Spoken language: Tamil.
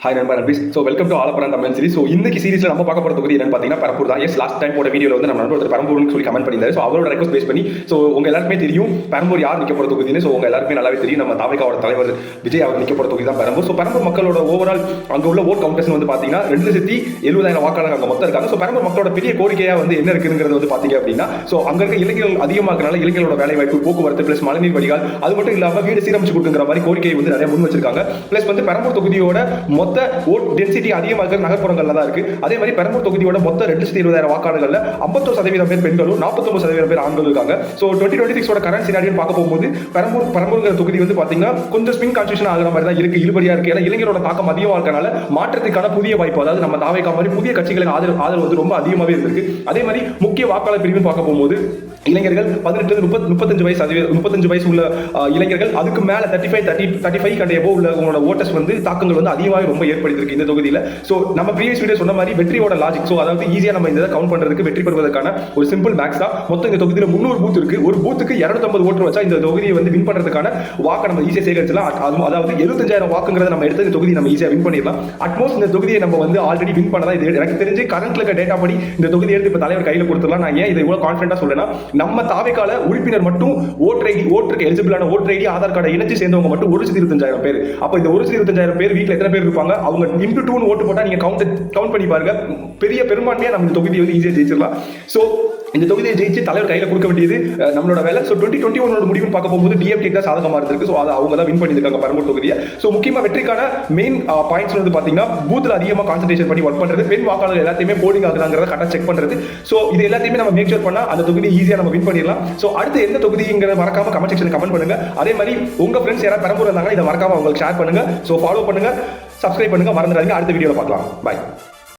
ஹாய் நண்பா நண்பீஸ். So welcome to Alapparam Tamil series. So இன்னைக்கு சீரிஸ்ல நம்ம பார்க்க போகிற தொகுதி என்னன்னு பார்த்தீங்கன்னா பெரம்பூர் தான். எஸ், லாஸ்ட் டைம் போட வீடியோவில் வந்து நம்ம நண்பர் பெரம்பூர்னு சொல்லி கமெண்ட் பண்ணியிருந்தாரு. ஸோ அவரோட ரெக்வஸ்ட் பேஸ் பண்ணி ஸோ உங்க எல்லாருமே தெரியும் பெரம்பூர் யார் நிற்க போகிற தொகுதின்னு. ஸோ உங்க எல்லாருமே நல்லாவே தெரியும், நம்ம தாவேக்காவோட தலைவர் விஜய் அவர் நிற்க போகிற தொகுதி தான் பெரம்பூர். ஸோ பெரம்பூர் மக்களோட ஓவரால் அங்கே உள்ள ஓட் கவுண்டர்ஸ் வந்து பார்த்தீங்கன்னா 2,70,70,000 வாக்காளர்கள் அங்கே மொத்தம் இருக்காங்க. ஸோ பெரம்பூர் மக்களோட பெரிய கோரிக்கையாக வந்து என்ன இருக்குங்கிறது வந்து பார்த்தீங்க அப்படின்னா, ஸோ அங்கே இருக்க இளைஞர்கள் அதிகமாகறனால இளைஞர்களோட வேலை வாய்ப்பு, போக்குவரத்து பிளஸ் மழைநீர் வடிகால், அது மட்டும் இல்லாமல் வீடு சீரமைச்சு கொடுக்குற மாதிரி கோரிக்கையை வந்து நிறைய முன் வச்சிருக்காங்க. பிளஸ் வந்து பெரம்பூர் தொகுதியோட மொத்த ஓட் டென்சிட்டி அதிகமாக நகர்ப்புறங்கள்ல தான் இருக்கு. அதே மாதிரி பெரம்பூர் தொகுதியோட மொத்த 2,70,000 வாக்காளர்கள்ல 51% பேர் பெண்களும் 49% பேர் ஆண்களும் இருக்காங்க. ஸோ 2026 கரண்ட் சினாரியோன்னு பார்க்க போகும்போது பெரம்பூர் தொகுதி வந்து பாத்தீங்கன்னா கொஞ்சம் ஸ்பின் கான்ஸ்டியூஷன் ஆகிற மாதிரி தான் இருக்கு, இழுபறியா இருக்கு. ஏன்னா இளைஞரோட தாக்கம் அதிகமாக இருக்கனால மாற்றத்துக்கான புதிய வாய்ப்பு, அதாவது நம்ம தாவேக்கா மாதிரி புதிய கட்சிகளுக்கு ஆதரவு வந்து ரொம்ப அதிகமாகவே இருக்கு. அதே மாதிரி முக்கிய வாக்காளர் பிரிவுன்னு பார்க்க போகும்போது இளைஞர்கள் 18-35 வயசு உள்ள இளைஞர்கள், அதுக்கு மேல 35 கண்டையபோ உள்ள உங்களோட ஓட்டர்ஸ் வந்து தாக்கங்கள் வந்து அதிகமாக ரொம்ப ஏற்படுத்திருக்கு இந்த தொகுதியில். ஸோ நம்ம ப்ரீவியஸ் வீடியோ சொன்ன மாதிரி வெற்றியோட லாஜிக், ஸோ அதாவது ஈஸியாக நம்ம இந்த கவுண்ட் பண்றதுக்கு வெற்றி பெறுவதற்கான ஒரு சிம்பிள் மேக்ஸ் தான். மொத்தம் இந்த தொகுதியில் 300 பூத் இருக்கு. ஒரு பூத்துக்கு 250 ஓட்டு வச்சா இந்த தொகுதியை வந்து வின் பண்றதுக்கான வாக்கை நம்ம ஈஸியாக சேகரிச்சலாம். அதாவது 75,000 வாக்குங்கிறத நம்ம எடுத்து இந்த தொகுதி நம்ம ஈஸியாக வின் பண்ணிடலாம். அட்மோஸ்ட் இந்த தொகுதியை நம்ம வந்து ஆல்ரெடி வின் பண்ணதான். இது எனக்கு தெரிஞ்சு கரண்ட்ல இருக்க டேட்டா படி இந்த தொகுதி எடுத்து இப்போ தலைவர் கையில் கொடுத்துடலாம். நான் ஏன் இதை இவ்வளவு கான்ஃபிடண்டா சொல்றேன்னா, நம்ம தாவேக்கால உறுப்பினர் மட்டும் ஓட்டருக்கு எலிஜிபிளான ஓட்டர் ஐடி ஆதார் கார்டை இணைச்சு சேர்ந்தவங்க மட்டும் 1,25,000 பேர். அப்ப இந்த 1,25,000 பேர் வீட்டில் எத்தனை பேர் இருப்பாங்க, அவங்க இன்டு 2 ஓட்டு போட்டா நீங்க கவுண்ட் பண்ணி பாருங்க. பெரிய பெரும்பான்மையா நம்ம இந்த தொகுதியை வந்து ஈஸியா ஜெயிச்சிடலாம். சோ இந்த தொகுதியை ஜெயிச்சு தலைவர் கையில கொடுக்க வேண்டியது நம்மளோட வேலை. ஸோ 2021 முடிவு பார்க்க போகும்போது டிஎம்கே தான் சாதகமா இருக்கு. ஸோ அதை அவங்க தான் வின் பண்ணியிருக்காங்க பெரம்பூர் தொகுதியை. ஸோ முக்கியமா வெற்றிக்கான மெயின் பாயிண்ட்ஸ் வந்து பாத்தீங்கன்னா பூத்ல அதிகமாக கான்சன்ட்ரேஷன் பண்ணி ஒர்க் பண்றது, பெண் வாக்காளர் எல்லாத்தையுமே போலிங் ஆகுதாங்கிறத கரெக்டாக செக் பண்றது. ஸோ இது எல்லாத்தையுமே நம்ம மேக் ஷூர் பண்ணா அந்த தொகுதியை ஈஸியாக நம்ம வின் பண்ணிடலாம். ஸோ அடுத்து எந்த தொகுதிங்கிறத மறக்காம கமெண்ட் செக்ஷன் கமெண்ட் பண்ணுங்க. அதே மாதிரி உங்க ஃப்ரெண்ட்ஸ் யாராவது பெரம்பூர் இருந்தாங்கன்னா இதை மறக்காம உங்களுக்கு ஷேர் பண்ணுங்க. ஸோ ஃபாலோ பண்ணுங்க, சப்ஸ்கிரைப் பண்ணுங்க, மறந்துடாதீங்க. அடுத்த வீடியோவில் பார்க்கலாம். பாய்.